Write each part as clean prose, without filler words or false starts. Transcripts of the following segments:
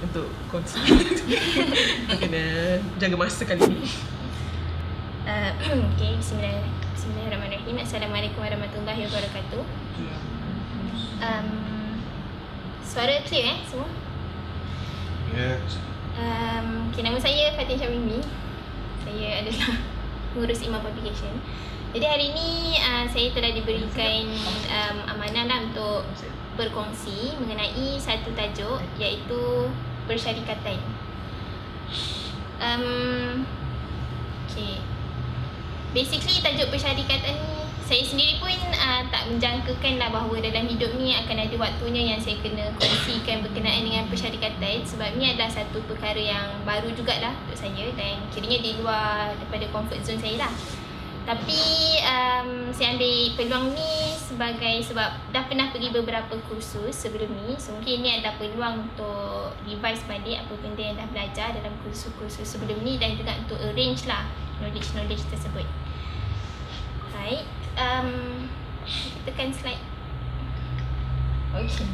untuk kongsi. Kena jaga masa kali ni. Okay, Bismillahirrahmanirrahim. Assalamualaikum warahmatullahi wabarakatuh. Suara clear semua? Ya. Okay, nama saya Fatin Syamimi. Saya adalah pengurus Imam Publication. Jadi hari ini saya telah diberikan amanah lah untuk berkongsi mengenai satu tajuk, iaitu persyarikatan. Okay. Basically tajuk persyarikatan ni, saya sendiri pun tak menjangkakan lah bahawa dalam hidup ni akan ada waktunya yang saya kena kongsikan berkenaan dengan persyarikatan. Sebab ni adalah satu perkara yang baru jugalah untuk saya dan kiranya di luar daripada comfort zone saya lah. Tapi saya ambil peluang ni sebab dah pernah pergi beberapa kursus sebelum ni. So mungkin ni adalah peluang untuk revise balik apa benda yang dah belajar dalam kursus-kursus sebelum ni, dan juga untuk arrange lah knowledge tersebut. Baik, kita tekan slide. Okay.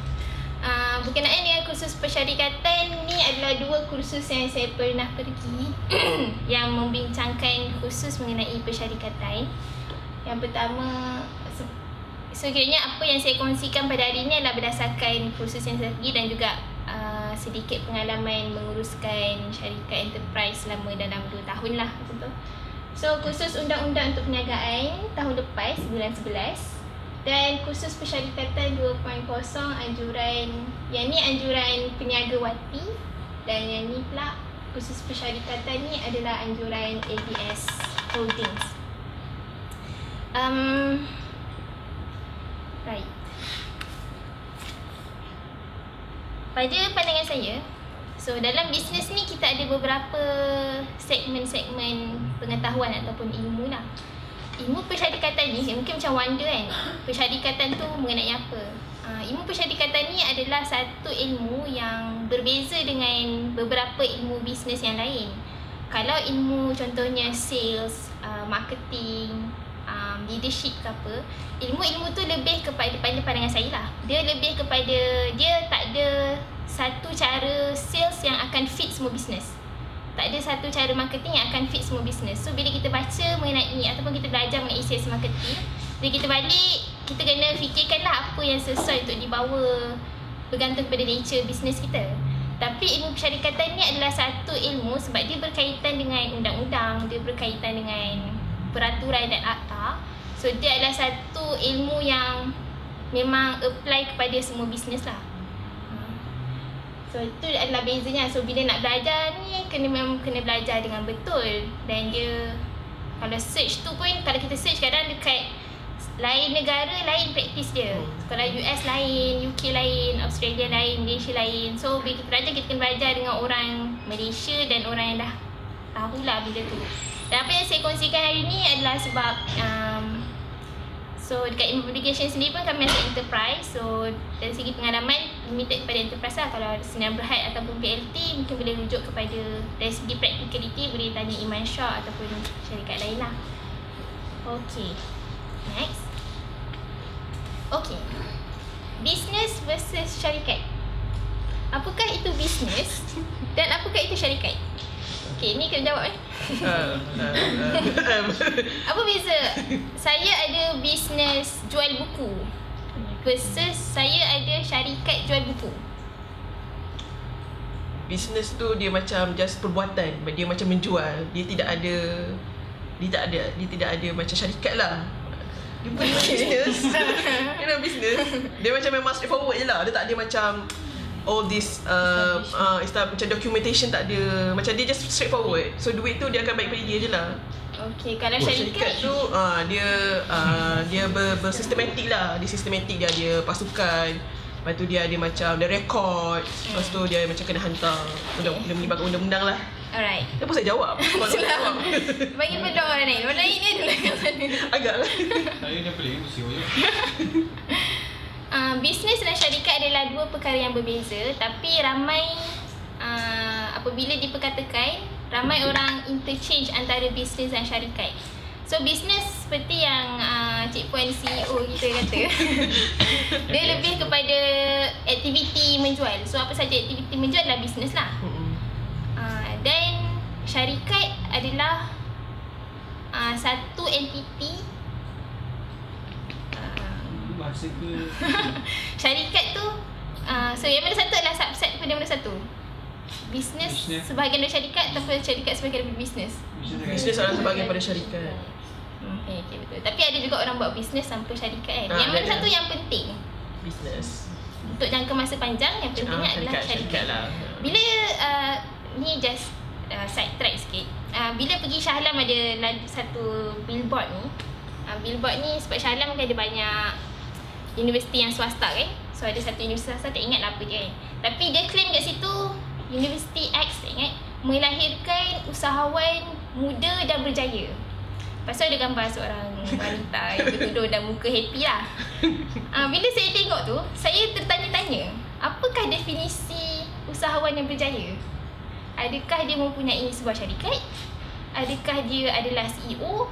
Berkenaan dengan kursus persyarikatan ni adalah dua kursus yang saya pernah pergi yang membincangkan khusus mengenai persyarikatan. Yang pertama, sekiranya apa yang saya kongsikan pada hari ini adalah berdasarkan kursus yang saya pergi dan juga sedikit pengalaman menguruskan syarikat enterprise selama dalam 2 tahun lah. So kursus undang-undang untuk perniagaan tahun lepas, bulan 11. Dan kursus persyarikatan 2.0 anjuran, yang ni anjuran peniaga wati, dan yang ni pula kursus persyarikatan ni adalah anjuran ABS Holdings. Right. Pada pandangan saya, so dalam bisnes ni kita ada beberapa segmen-segmen pengetahuan ataupun ilmu lah. Ilmu persyarikatan ni mungkin macam wonder kan, persyarikatan tu mengenai apa. Ilmu persyarikatan ni adalah satu ilmu yang berbeza dengan beberapa ilmu bisnes yang lain. Kalau ilmu contohnya sales, marketing, leadership ke apa, ilmu-ilmu tu lebih kepada pandangan saya lah, dia lebih kepada, dia tak ada satu cara sales yang akan fit semua bisnes. Tak ada satu cara marketing yang akan fit semua bisnes. So bila kita baca mengenai ataupun kita belajar mengenai sales marketing, bila kita balik, kita kena fikirkanlah apa yang sesuai untuk dibawa, bergantung kepada nature bisnes kita. Tapi ilmu persyarikatan ni adalah satu ilmu sebab dia berkaitan dengan undang-undang, dia berkaitan dengan peraturan dan akta. So dia adalah satu ilmu yang memang apply kepada semua bisnes lah. So itu adalah bezanya. So bila nak belajar ni memang kena belajar dengan betul. Dan dia, kalau search tu pun, kalau kita search kadang dekat lain negara lain praktis dia. Kalau US lain, UK lain, Australia lain, Malaysia lain. So bila kita belajar, kita kena belajar dengan orang Malaysia dan orang yang dah tahulah benda tu. Dan apa yang saya kongsikan hari ni adalah sebab so dekat Imam Publication sendiri pun kami masuk enterprise. So dari segi pengalaman limited kepada enterprise lah. Kalau Sdn Bhd ataupun PLT mungkin boleh rujuk kepada, dari segi practicality boleh tanya Iman Shah ataupun syarikat lain lah. Okay, next. Okay, business versus syarikat. Apakah itu business dan apakah itu syarikat? Okay, ni kena jawab Apa beza saya ada bisnes jual buku versus saya ada syarikat jual buku? Bisnes tu dia macam just perbuatan, dia macam menjual. Dia tidak ada macam syarikat lah. Dia bukan bisnes. Dia nak bisnes. Dia macam memang straightforward je lah. Dia tak ada macam all this macam documentation, tak ada. Macam dia just straightforward. So duit tu dia akan baik pada dia je lah. Okay, kalau syarikat tu dia bersistematik lah. Dia sistematik, dia ada pasukan. Lepas tu dia ada macam ada rekod. Lepas tu dia macam kena hantar dia melibatkan undang-undang lah. Alright. Kenapa saya jawab? Jawab. Bagi peluang orang lain. Orang lain ni adalah kat mana? Agak lah. Saya dah pelik mesti banyak. Bisnes dan syarikat adalah dua perkara yang berbeza. Tapi ramai apabila diperkatakan, ramai orang interchange antara bisnes dan syarikat. So business seperti yang Cik Puan CEO kita kata dia lebih kepada aktiviti menjual. So apa saja aktiviti menjual adalah business lah. Dan syarikat adalah satu entiti. Bahasa ke? Syarikat tu so yang mana satu adalah subset daripada mana satu. Business sebahagian dari syarikat ataupun syarikat sebahagian daripada business. Bisnes adalah sebahagian daripada syarikat. Okay, betul. Tapi ada juga orang buat bisnes tanpa syarikat kan. Yang mana satu yang penting? Bisnes. Untuk jangka masa panjang yang pentingnya adalah syarikat lah. Bila ni just side track sikit. Bila pergi Shah Alam ada satu billboard ni. Billboard ni sebab Shah Alam kan ada banyak universiti yang swasta kan. So ada satu universiti swasta, tak ingat lah apa dia kan. Tapi dia claim kat situ Universiti X, tak ingat, melahirkan usahawan muda dan berjaya. Pasal ada gambar seorang wanita yang bertudung dan muka happy lah. Bila saya tengok tu, saya tertanya-tanya, apakah definisi usahawan yang berjaya? Adakah dia mempunyai sebuah syarikat? Adakah dia adalah CEO?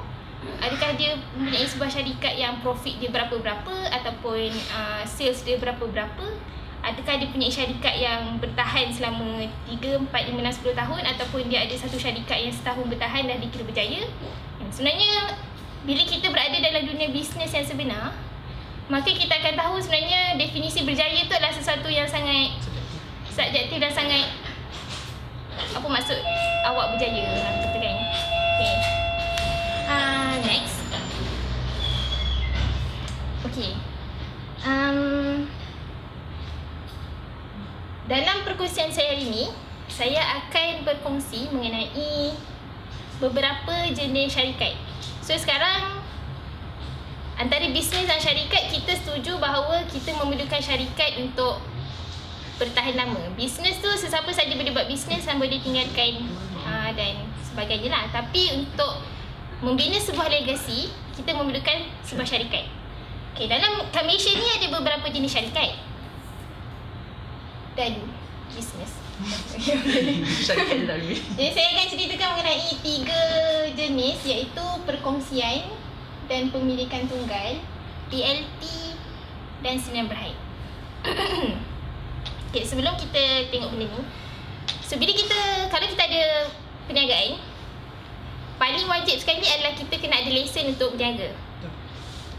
Adakah dia mempunyai sebuah syarikat yang profit dia berapa-berapa ataupun sales dia berapa-berapa? Adakah dia punya syarikat yang bertahan selama 3, 4, 5, 6, 10 tahun ataupun dia ada satu syarikat yang setahun bertahan dan dikira berjaya? Sebenarnya bila kita berada dalam dunia bisnes yang sebenar, maka kita akan tahu sebenarnya definisi berjaya tu adalah sesuatu yang sangat subjektif dan sangat apa maksud awak berjaya gitu kan. Okay. Next. Okay. Dalam perkongsian saya hari ini, saya akan berkongsi mengenai beberapa jenis syarikat. So sekarang antara bisnes dan syarikat, kita setuju bahawa kita memerlukan syarikat untuk bertahan lama. Bisnes tu sesiapa saja boleh buat bisnes dan boleh tinggalkan dan sebagainya lah. Tapi untuk membina sebuah legasi, kita memerlukan sebuah syarikat. Okay, dalam Malaysia ni ada beberapa jenis syarikat dan bisnes. Syarikat lalu. Jadi saya akan ceritakan mengenai 3 jenis, iaitu perkongsian dan pemilikan tunggal, PLT dan senian berhad. Okay, sebelum kita tengok benda ni, so bila kalau kita ada perniagaan, paling wajib sekali adalah kita kena ada lesen untuk berniaga.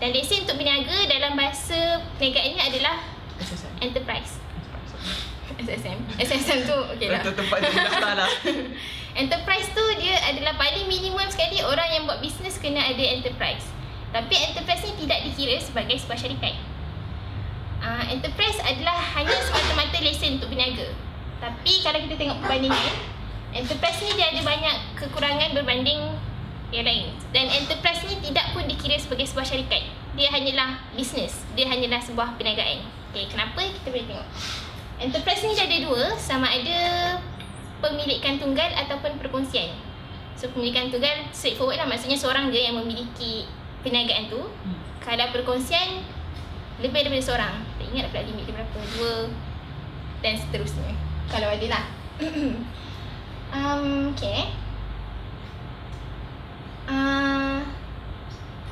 Dan lesen untuk berniaga dalam bahasa perniagaan ni adalah enterprise. SSM tu okey lah. Itu tempat dia mendaftar lah. Enterprise tu dia adalah paling minimum sekali orang yang buat bisnes kena ada enterprise. Tapi enterprise ni tidak dikira sebagai sebuah syarikat. Enterprise adalah hanya semata-mata lesen untuk berniaga. Tapi kalau kita tengok perbandingan, enterprise ni dia ada banyak kekurangan berbanding yang lain. Dan enterprise ni tidak pun dikira sebagai sebuah syarikat. Dia hanyalah bisnes. Dia hanyalah sebuah perniagaan. Okay, kenapa? Kita boleh tengok. Enterprise ni dia ada 2, sama ada pemilikan tunggal ataupun perkongsian. So pemilikan tunggal straightforward lah, maksudnya seorang je yang memiliki perniagaan tu. Kalau perkongsian, lebih daripada seorang. Tak ingat pula limit dia berapa, 2 dan seterusnya, kalau ada lah. Okay.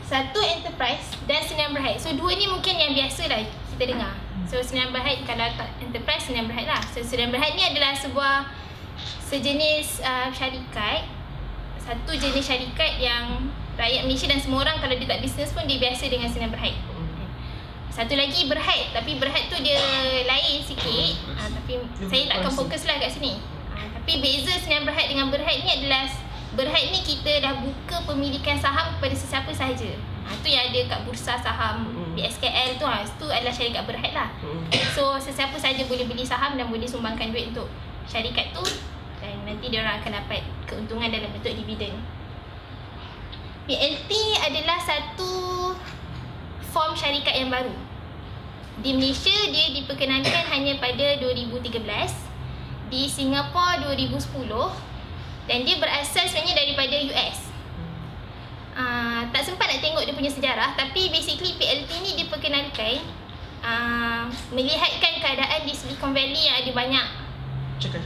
Satu enterprise dan senian berhad. So 2 ni mungkin yang biasa lah kita dengar. So senian berhad, kalau enterprise, senian berhad lah. So senian berhad ni adalah sejenis syarikat. Satu jenis syarikat yang rakyat Malaysia dan semua orang kalau dia tak bisnes pun dia biasa dengan senian berhad. Satu lagi berhad, tapi berhad tu dia lain sikit. Tapi saya takkan fokus lah kat sini. Tapi beza senian berhad dengan berhad ni adalah, berhad ni kita dah buka pemilikan saham kepada sesiapa sahaja. Tu yang ada kat bursa saham BSKL tu, itu adalah syarikat berhad lah. So sesiapa sahaja boleh beli saham dan boleh sumbangkan duit untuk syarikat tu, dan nanti dia orang akan dapat keuntungan dalam bentuk dividen. PLT adalah satu form syarikat yang baru. Di Malaysia dia diperkenalkan hanya pada 2013, di Singapura 2010, dan dia berasal sebenarnya daripada US. Tak sempat nak tengok dia punya sejarah, tapi basically PLT ni diperkenalkan melihatkan keadaan di Silicon Valley yang ada banyak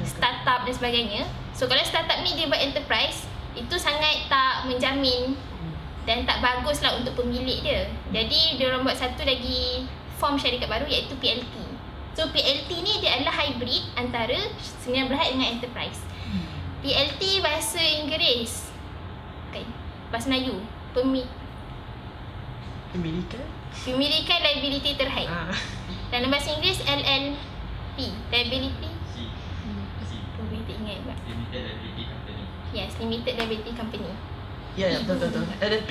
startup dan sebagainya. So kalau startup ni dia buat enterprise, itu sangat tak menjamin dan tak bagus lah untuk pemilik dia. Jadi diorang buat satu lagi form syarikat baru iaitu PLT. So PLT ni dia adalah hybrid antara sendirian berhad dengan enterprise. PLT bahasa Inggeris, okay, bahasa Melayu, pemilikan liability terhad. Dalam bahasa Inggeris LLP, liability Limited Liability Company. Yes, Limited Liability Company. Ya, betul. LLP.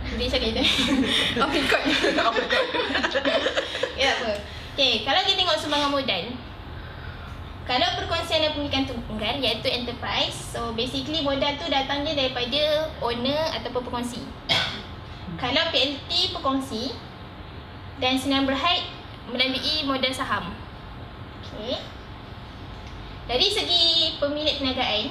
Dia cakap itu. Off record. Ya apa? Okay, kalau kita tengok sumbangan modal, kalau perkongsian dan pemilikan tunggal iaitu enterprise, so basically modal tu datangnya daripada owner ataupun perkongsi. Kalau PLT perkongsi dan sendirian berhad melalui modal saham. Okay. Dari segi pemilik perniagaan,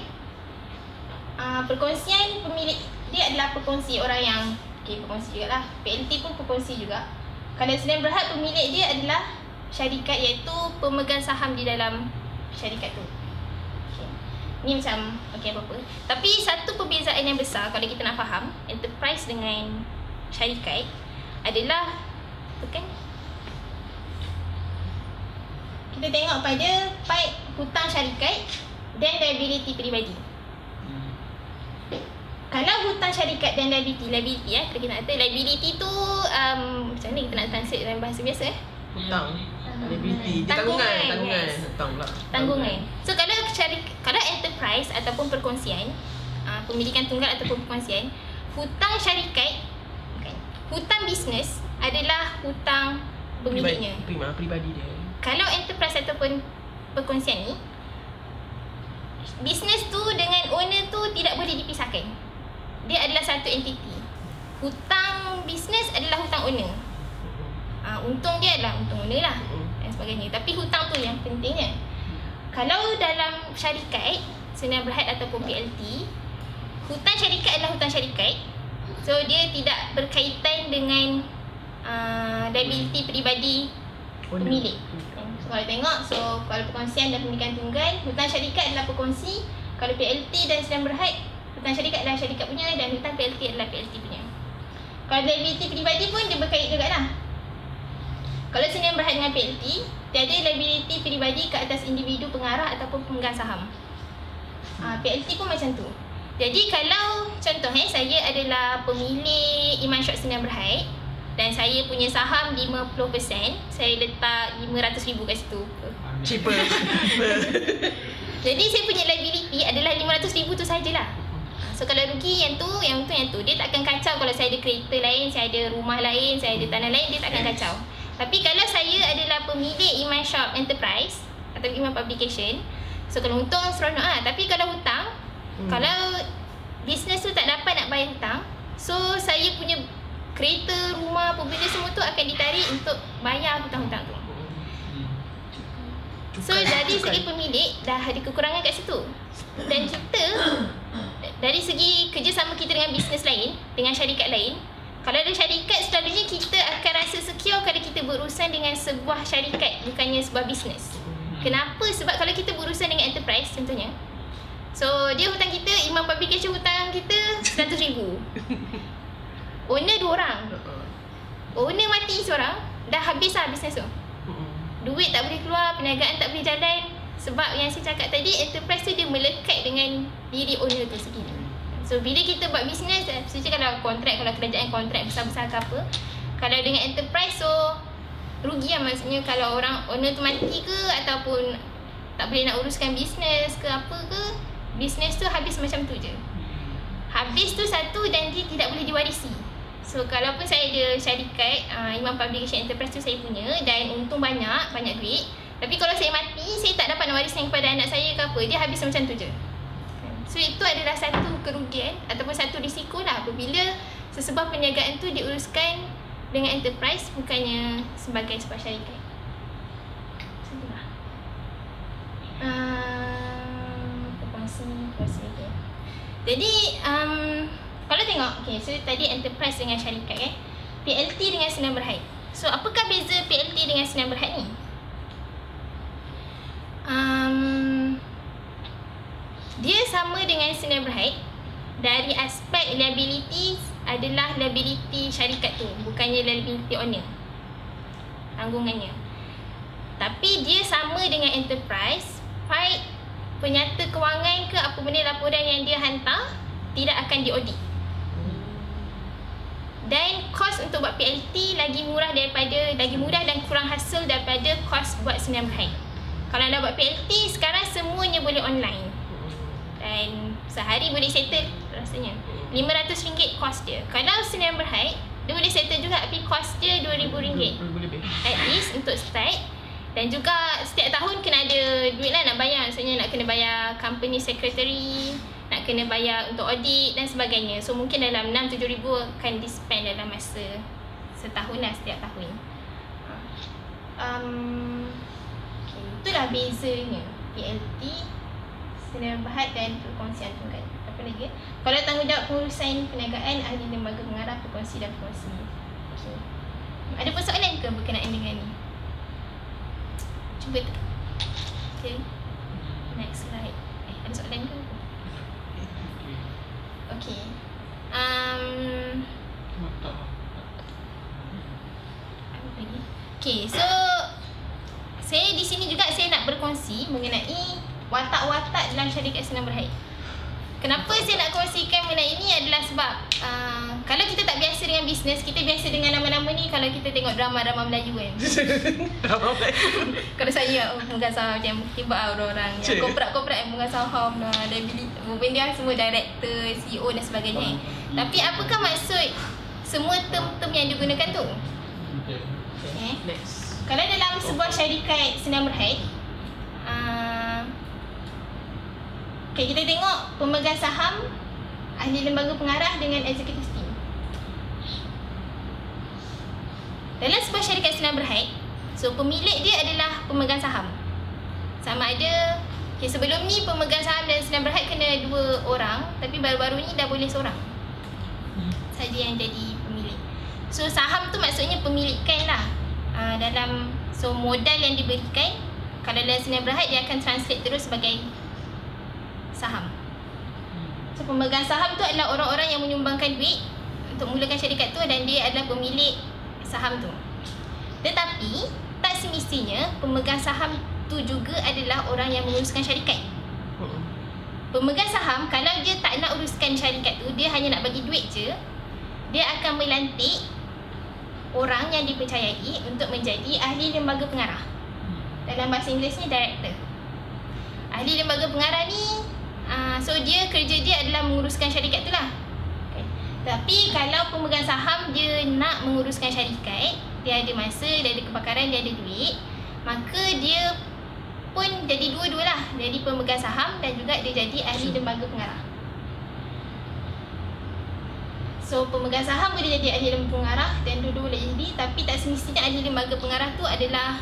perkongsian pemilik dia adalah perkongsi orang yang perkongsi jugalah. PLT pun perkongsi juga. Kalau sendirian berhad, pemilik dia adalah syarikat iaitu pemegang saham di dalam syarikat tu. Okay. Ni macam apa-apa. Tapi satu perbezaan yang besar kalau kita nak faham enterprise dengan syarikat adalah kita tengok pada part hutang syarikat dan liability peribadi. Kalau hutang syarikat dan liability kalau kita nak kata liability tu macam mana kita nak translate dalam bahasa biasa Hutang, liability, tanggungan. So kalau enterprise ataupun perkongsian, pemilikan tunggal ataupun perkongsian, hutang syarikat, hutang bisnes adalah hutang pemiliknya, pribadi dia. Kalau enterprise ataupun perkongsian ni, bisnes tu dengan owner tu tidak boleh dipisahkan. Dia adalah satu entiti. Hutang bisnes adalah hutang owner. Untung dia adalah untung owner lah dan sebagainya. Tapi hutang tu yang pentingnya. Kalau dalam syarikat, sendirian berhad ataupun PLT, hutang syarikat adalah hutang syarikat. So dia tidak berkaitan dengan liability peribadi pemilik. So kalau tengok, kalau perkongsian dan pemilikan tunggal, hutang syarikat adalah perkongsi. Kalau PLT dan sendirian berhad, hutang syarikat adalah syarikat punya dan hutang PLT adalah PLT punya. Kalau liability peribadi pun dia berkait juga lah. Kalau sendirian berhad dengan PLT, tiada liability peribadi ke atas individu pengarah ataupun pemegang saham. PLT pun macam tu. Jadi kalau contoh saya adalah pemilik Iman Shop Sendirian Berhad dan saya punya saham 50%, saya letak 500,000 kat situ. Cheaper. Jadi saya punya liability adalah 500,000 tu sajalah. So kalau rugi yang tu. Dia tak akan kacau kalau saya ada kereta lain, saya ada rumah lain, saya ada tanah lain, dia tak akan kacau. Tapi kalau saya adalah pemilik Iman Shop Enterprise atau Iman Publication, so kalau untung seronok lah. Tapi kalau hutang, kalau bisnes tu tak dapat nak bayar hutang, so saya punya kereta, rumah, apa benda semua tu akan ditarik untuk bayar hutang-hutang tu. So dari segi pemilik dah ada kekurangan kat situ. Dan kita dari segi kerjasama kita dengan bisnes lain, dengan syarikat lain, kalau ada syarikat, selalunya kita akan rasa secure kalau kita berurusan dengan sebuah syarikat, bukannya sebuah bisnes. Kenapa? Sebab kalau kita berurusan dengan enterprise contohnya, so dia hutang kita, Iman Publication hutang kita 100,000. Owner 2 orang. Owner mati seorang, dah habis lah bisnes tu. Duit tak boleh keluar, perniagaan tak boleh jalan. Sebab yang saya cakap tadi, enterprise tu dia melekat dengan diri owner tu sendiri. So bila kita buat bisnes, especially kalau kontrak, kalau kerajaan kontrak besar-besar ke apa, kalau dengan enterprise, so rugi lah. Maksudnya kalau orang owner tu mati ke ataupun tak boleh nak uruskan bisnes ke apa ke, bisnes tu habis macam tu je. Habis tu satu, dan dia tidak boleh diwarisi. So kalaupun saya ada syarikat, Iman Publication Enterprise tu saya punya dan untung banyak duit, tapi kalau saya mati, saya tak dapat nak wariskan kepada anak saya ke apa, dia habis macam tu je. So itu adalah satu kerugian ataupun satu risiko lah apabila sesebuah perniagaan tu diuruskan dengan enterprise bukannya sebagai sebuah syarikat. Itulah. Perkongsi okay. Jadi kalau tengok, okay, so tadi enterprise dengan syarikat PLT dengan Sendirian Berhad. So apakah beza PLT dengan Sendirian Berhad ni? Dia sama dengan Sendirian Berhad dari aspek liability adalah liability syarikat tu, bukannya liability owner, tanggungannya. Tapi dia sama dengan enterprise, baik penyata kewangan ke apa benda laporan yang dia hantar tidak akan diaudit. Dan kos untuk buat PLT lagi murah dan kurang hasil daripada kos buat Sdn Bhd. Kalau nak buat PLT sekarang semuanya boleh online. Dan sehari boleh settle rasanya RM500 kos dia. Kalau Sdn Bhd dia boleh settle juga, tapi kos dia RM2,000 at least untuk start. Dan juga setiap tahun kena ada duit lah nak bayar. Maksudnya nak kena bayar company secretary, nak kena bayar untuk audit dan sebagainya. So mungkin dalam 6-7 ribu akan di-spend dalam masa setahun lah, setiap tahun. Okay, itulah bezanya PLT, Sdn Bhd dan perkongsian tunggal. Apa lagi? Kalau tanggungjawab pengurusan perniagaan, ahli lembaga pengarah, perkongsi dan perkongsi. Okay. Ada persoalan ke berkenaan dengan ni? Cuba. Okay. Next slide. Ada soalan ke? Okay. Apa lagi? Okay, so saya di sini juga saya nak berkongsi mengenai watak-watak dalam syarikat Sdn Bhd. Kenapa saya nak kongsikan mengenai ini adalah sebab kalau kita tak biasa dengan bisnes, kita biasa dengan nama-nama ni kalau kita tengok drama-drama Melayu kan. Drama Melayu. Kalau saya pemegang saham macam tiba orang-orang yang korporat-korporat yang pemegang saham lah, dia semua director, CEO dan sebagainya. Tapi apakah maksud semua term-term yang digunakan tu? Next. Kalau dalam sebuah syarikat Sdn Bhd, okay, kita tengok pemegang saham, ahli lembaga pengarah dengan executive team. Dalam sebuah syarikat Sdn Bhd, so pemilik dia adalah pemegang saham. Sama ada, okay, sebelum ni pemegang saham dan Sdn Bhd kena 2 orang, tapi baru-baru ni dah boleh seorang saja yang jadi pemilik. So saham tu maksudnya pemilikan lah. So modal yang diberikan, kalau dalam Sdn Bhd dia akan translate terus sebagai saham. So pemegang saham tu adalah orang-orang yang menyumbangkan duit untuk mulakan syarikat tu dan dia adalah pemilik saham tu. Tetapi tak semestinya pemegang saham tu juga adalah orang yang menguruskan syarikat. Pemegang saham kalau dia tak nak uruskan syarikat tu, dia hanya nak bagi duit je, dia akan melantik orang yang dipercayai untuk menjadi ahli lembaga pengarah. Dalam bahasa Inggerisnya director. Ahli lembaga pengarah ni so dia kerja dia adalah menguruskan syarikat tu lah. Okay. Tapi kalau pemegang saham dia nak menguruskan syarikat, dia ada masa, dia ada kepakaran, dia ada duit, maka dia pun jadi dua-dua lah. Jadi pemegang saham dan juga dia jadi ahli lembaga pengarah. So pemegang saham boleh jadi ahli lembaga pengarah dan dua-dua boleh jadi. Tapi tak semestinya ahli lembaga pengarah tu adalah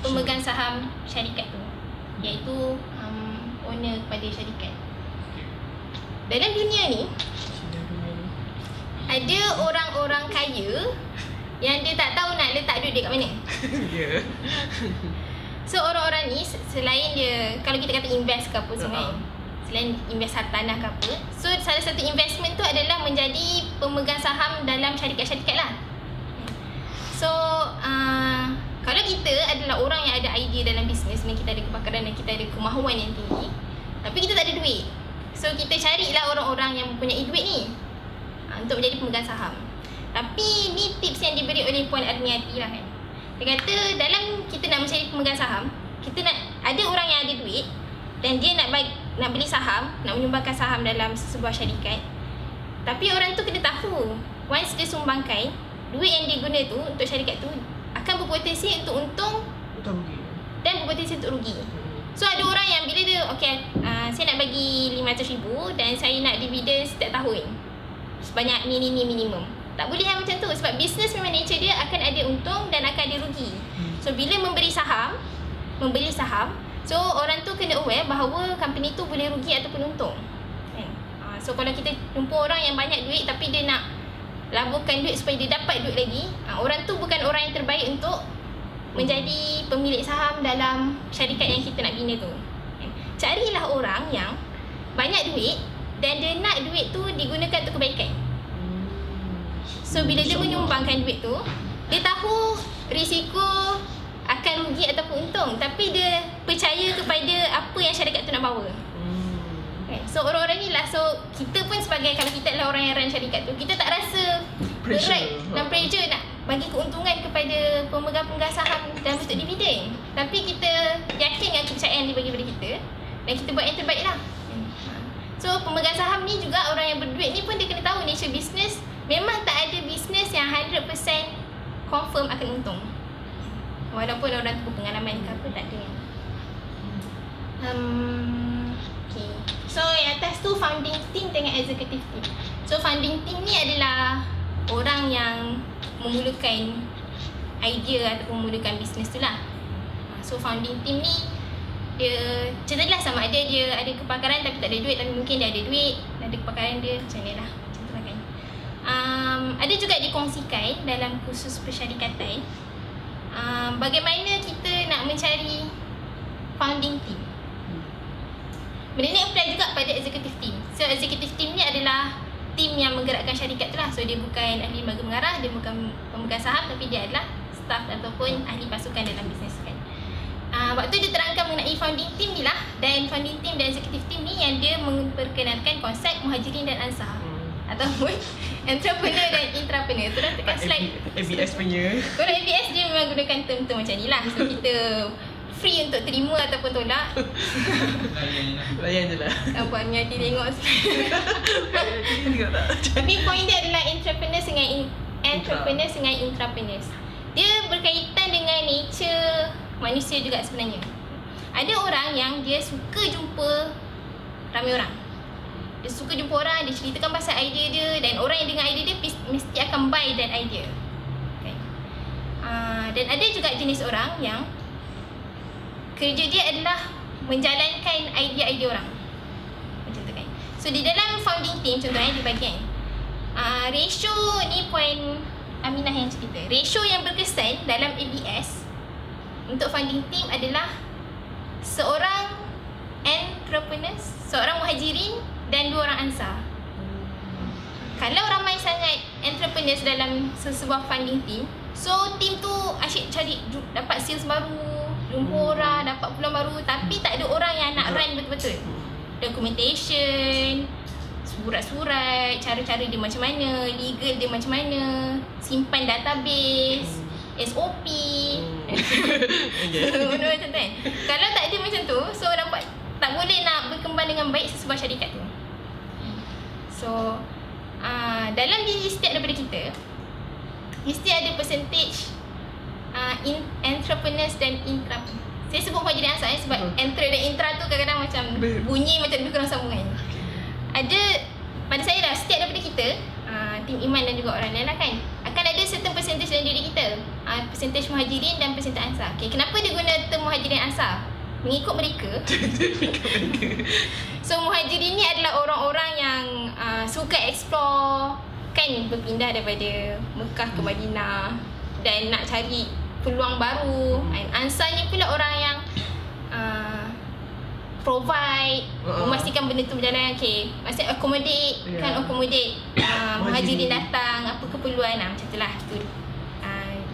pemegang saham syarikat tu, iaitu owner kepada syarikat. Dalam dunia ni ada orang-orang kaya yang dia tak tahu nak letak duit dia kat mana. Ya. So orang-orang ni selain dia, kalau kita kata invest ke apa semua, selain invest hartanah ke apa, so salah satu investment tu adalah menjadi pemegang saham dalam syarikat-syarikat lah. So kalau kita adalah orang yang ada idea dalam bisnes dan kita ada kepakaran dan kita ada kemahuan yang tinggi, tapi kita tak ada duit, so kita carilah orang-orang yang mempunyai duit ni untuk menjadi pemegang saham. Tapi ni tips yang diberi oleh Puan Arniati lah kan. Dia kata dalam kita nak mencari pemegang saham, kita nak ada orang yang ada duit dan dia nak beli saham, nak menyumbangkan saham dalam sebuah syarikat. Tapi orang tu kena tahu, once dia sumbangkan, duit yang dia guna tu untuk syarikat tu akan berpotensi untuk untung dan berpotensi untuk rugi. So ada orang yang bila dia saya nak bagi 500,000 dan saya nak dividen setiap tahun sebanyak ni minimum. Tak boleh yang macam tu, sebab bisnes memang nature dia akan ada untung dan akan ada rugi. So bila membeli saham, so orang tu kena aware bahawa company tu boleh rugi ataupun untung. So kalau kita jumpa orang yang banyak duit tapi dia nak laburkan duit supaya dia dapat duit lagi, orang tu bukan orang yang terbaik untuk menjadi pemilik saham dalam syarikat yang kita nak bina tu. Carilah orang yang banyak duit dan dia nak duit tu digunakan untuk kebaikan. So bila dia menyumbangkan duit tu, dia tahu risiko akan rugi ataupun untung, tapi dia percaya kepada apa yang syarikat tu nak bawa. So orang-orang ni lah, so kita pun sebagai, kalau kita adalah orang yang run syarikat tu, kita tak rasa berat dan pressure nak bagi keuntungan kepada pemegang-pemegang saham dalam bentuk dividen. Tapi kita yakin dengan kepercayaan yang dibagi kepada kita dan kita buat yang terbaik lah. So pemegang saham ni juga, orang yang berduit ni pun dia kena tahu nature business. Memang tak ada business yang 100% confirm akan untung, walaupun orang tu pengalaman ke apa, tak ada. Okay. So yang atas tu founding team dengan executive team. So founding team ni adalah orang yang memulakan idea ataupun memulakan bisnes tu lah. So founding team ni dia contohlah sama ada dia ada kepakaran tapi tak ada duit, tapi mungkin dia ada duit, ada kepakaran dia, macam ni lah. Contohlah kan. Ada juga dikongsikan dalam kursus persyarikatan bagaimana kita nak mencari founding team. Benda ni apply juga pada executive team. So executive team ni adalah team yang menggerakkan syarikat tu lah. So dia bukan ahli lembaga mengarah, dia bukan pemegang saham, tapi dia adalah staff ataupun ahli pasukan dalam bisnes kan. Waktu dia terangkan mengenai founding team ni lah, dan founding team dan executive team ni yang dia memperkenalkan konsep muhajirin dan ansar ataupun entrepreneur dan intrapreneur. Tu dah tekan slide ABS punya. Kalau ABS dia memang gunakan term-term macam ni lah. So kita free untuk terima ataupun tolak. Layan je lah. Apa ni hati tengok tapi point dia adalah entrepreneurs dengan intrapreneurs. Dia berkaitan dengan nature manusia juga sebenarnya. Ada orang yang dia suka jumpa ramai orang. Dia suka jumpa orang, dia ceritakan pasal idea dia, dan orang yang dengar idea dia mesti akan buy that idea. Okay. Dan ada juga jenis orang yang kerja dia adalah menjalankan idea-idea orang. Macam tu kan. So di dalam founding team, contohnya di bahagian ratio ni, point Aminah yang cerita, ratio yang berkesan dalam ABS untuk founding team adalah seorang entrepreneur, seorang muhajirin dan 2 orang ansar. Kalau ramai sangat entrepreneurs dalam sebuah funding team, so team tu asyik cari dapat sales baru, jumpa orang, dapat peluang baru, tapi tak ada orang yang nak run betul-betul. Documentation, surat-surat, cara-cara dia macam mana, legal dia macam mana, simpan database, SOP. Benda macam tu kan. Kalau tak ada macam tu, so dapat tak boleh nak berkembang dengan baik sebuah syarikat tu. So dalam diri setiap daripada kita mesti ada percentage entrepreneurs dan intrapreneurs. Saya sebut muhajirin ansar sebab entre dan intra tu kadang-kadang macam bunyi macam lebih kurang sama kan. Ada pada saya lah, setiap daripada kita, tim iman dan juga orang lain lah kan, akan ada certain percentage dalam diri kita, percentage muhajirin dan percentage ansar. Okay, kenapa dia guna term muhajirin ansar? Mengikut mereka. So muhajirin ni adalah orang-orang yang suka explore kan, berpindah daripada Mekah ke Madinah dan nak cari peluang baru. Ansar ni pula orang yang provide, memastikan benda tu berjalan. Okay, maksudnya accommodate, kan, accommodate muhajirin datang, apa keperluan lah, macam tu lah. Tu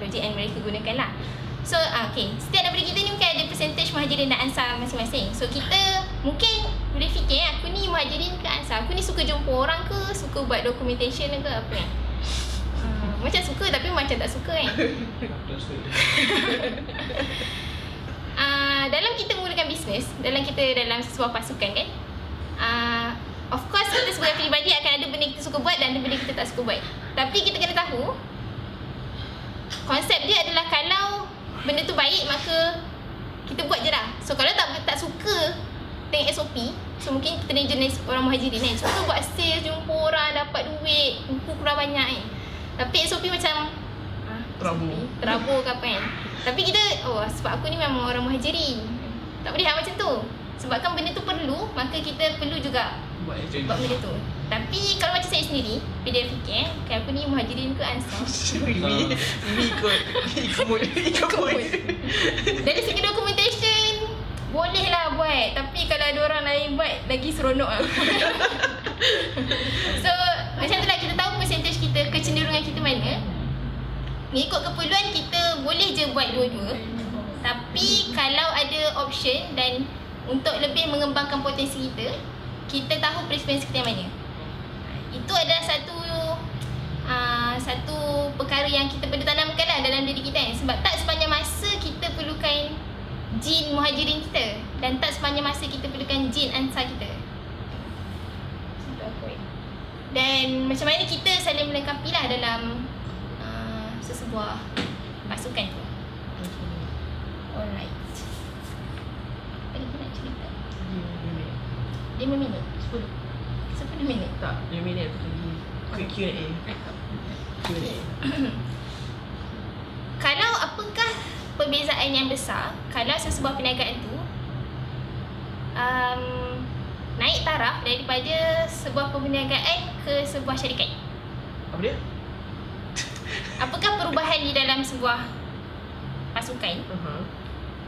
logik yang mereka gunakan lah. So okay, setiap daripada kita ni mungkin ada percentage muhajirin dan ansar masing-masing. So kita mungkin boleh fikir, aku ni muhajirin ke ansar, aku ni suka jumpa orang ke, suka buat documentation ke apa kan. Macam suka tapi macam tak suka kan. Dalam kita mulakan bisnes, dalam sebuah pasukan kan, of course kita sebagai peribadi akan ada benda kita suka buat dan ada benda kita tak suka buat. Tapi kita kena tahu konsep dia adalah kalau benda tu baik maka kita buat je lah. So kalau tak suka tengok SOP, so mungkin kita ni jenis orang muhajirin kan, suka buat sales, jumpa orang, dapat duit, buku kurang banyak kan. Tapi SOP macam terabur ke apa kan. Tapi kita, sebab aku ni memang orang muhajirin, tak boleh macam tu. Sebabkan benda tu perlu, maka kita perlu juga buat benda tu. Tapi kalau macam saya sendiri, bila fikir okay, aku ni muhajirin ke ansar, ikut. Dari segi documentation boleh lah buat, tapi kalau ada orang lain buat lagi seronok lah. So macam tu lah, kita tahu percentage kita, kecenderungan kita mana. Mengikut keperluan kita boleh je buat dua-dua. Tapi kalau ada option dan untuk lebih mengembangkan potensi kita, kita tahu preference kita yang mana. Itu adalah satu perkara yang kita perlu tanamkan lah dalam diri kita kan. Sebab tak sepanjang masa kita perlukan jin muhajirin kita, dan tak sepanjang masa kita perlukan jin ansar kita. Dan macam mana kita saling melengkapi lah dalam sesebuah pasukan tu. Alright. Apa lagi nak cerita? 5 minit? 10 minit? Tak, 5 minit tu lagi. Quick Q&A. Q&A. Kalau apakah perbezaan yang besar kalau sesebuah perniagaan tu naik taraf daripada sebuah perniagaan ke sebuah syarikat? Apa dia? Apakah perubahan di dalam sebuah pasukan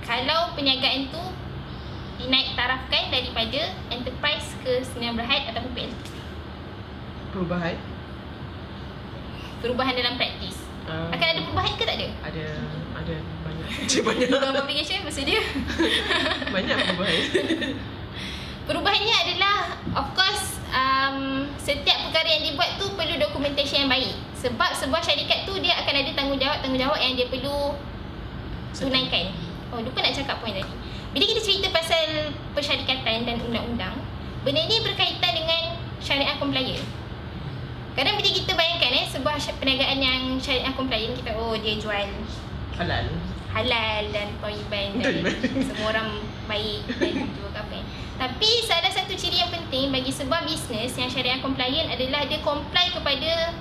kalau perniagaan tu dinaik tarafkan daripada enterprise ke Sdn Bhd ataupun PLT? Perubahan dalam praktis. Akan ada perubahan ke tak ada? Ada banyak. Banyak. Dalam aplikasi maksud dia. Banyak perubahan. Perubahannya adalah, of course, setiap perkara yang dibuat tu perlu dokumentasi yang baik. Sebab sebuah syarikat tu dia akan ada tanggungjawab yang dia perlu tunaikan. Oh, lupa nak cakap poin tadi. Bila kita cerita pasal persyarikatan dan undang-undang, benda ni berkaitan dengan syariah compliant. Kadang bila kita bayangkan sebuah perniagaan yang syariah compliant, kita dia jual halal dan toiban dan semua orang baik dan jual apa. Tapi salah satu ciri yang penting bagi sebuah bisnes yang syariah compliant adalah dia comply kepada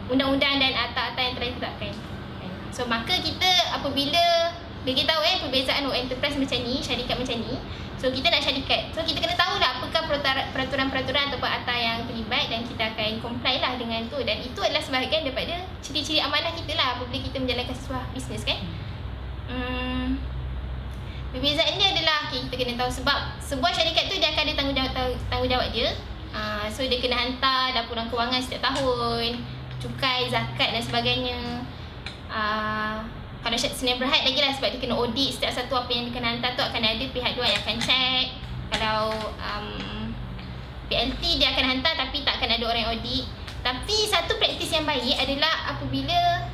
undang-undang dan akta-akta yang telah ditetapkan. So maka kita apabila kita tahu perbezaan enterprise macam ni, syarikat macam ni, so kita nak syarikat, so kita kena tahu lah apakah peraturan-peraturan ataupun akta yang terlibat, dan kita akan comply lah dengan tu. Dan itu adalah sebahagian daripada ciri-ciri amanah kita lah apabila kita menjalankan sebuah bisnes kan. Perbezaan dia adalah kita kena tahu sebab sebuah syarikat tu dia akan ada tanggungjawab dia. So dia kena hantar laporan kewangan setiap tahun, cukai, zakat dan sebagainya. Kalau Sdn Bhd lagi lah sebab dia kena audit setiap satu apa yang dia kena hantar tu, akan ada pihak luar yang akan check. Kalau PLT dia akan hantar tapi tak akan ada orang yang audit. Tapi satu praktis yang baik adalah apabila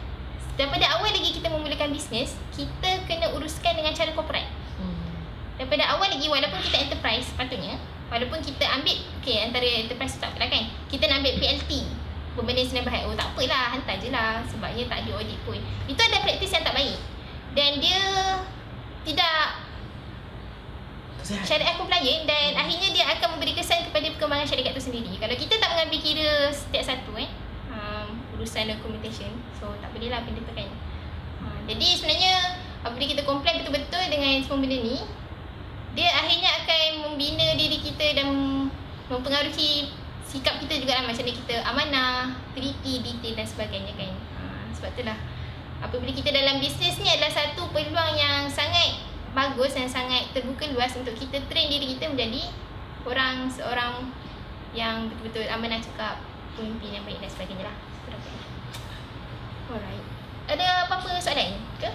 daripada awal lagi kita memulakan bisnes, kita kena uruskan dengan cara corporate. Daripada awal lagi, walaupun kita enterprise sepatutnya, walaupun kita ambil antara enterprise tu tak apalah kan, kita nak ambil PLT berbanding Sdn Bhd, tak apalah, hantar je lah sebabnya tak ada audit pun. Itu ada praktis yang tak baik dan dia tidak syariah compliant, dan akhirnya dia akan memberi kesan kepada perkembangan syarikat itu sendiri. Kalau kita tak mengambil kira setiap satu urusan documentation, so tak bolehlah benda tu kan. Jadi sebenarnya apabila kita comply betul-betul dengan semua benda ni, dia akhirnya akan membina diri kita dan mempengaruhi sikap kita juga lah, macam mana kita amanah, teliti, detail dan sebagainya kan. Sebab itulah apabila kita dalam bisnes ni adalah satu peluang yang sangat bagus dan sangat terbuka luas untuk kita train diri kita menjadi seorang yang betul-betul amanah, cakap, pemimpin yang baik dan sebagainya lah. Alright. Ada apa-apa soalan ke?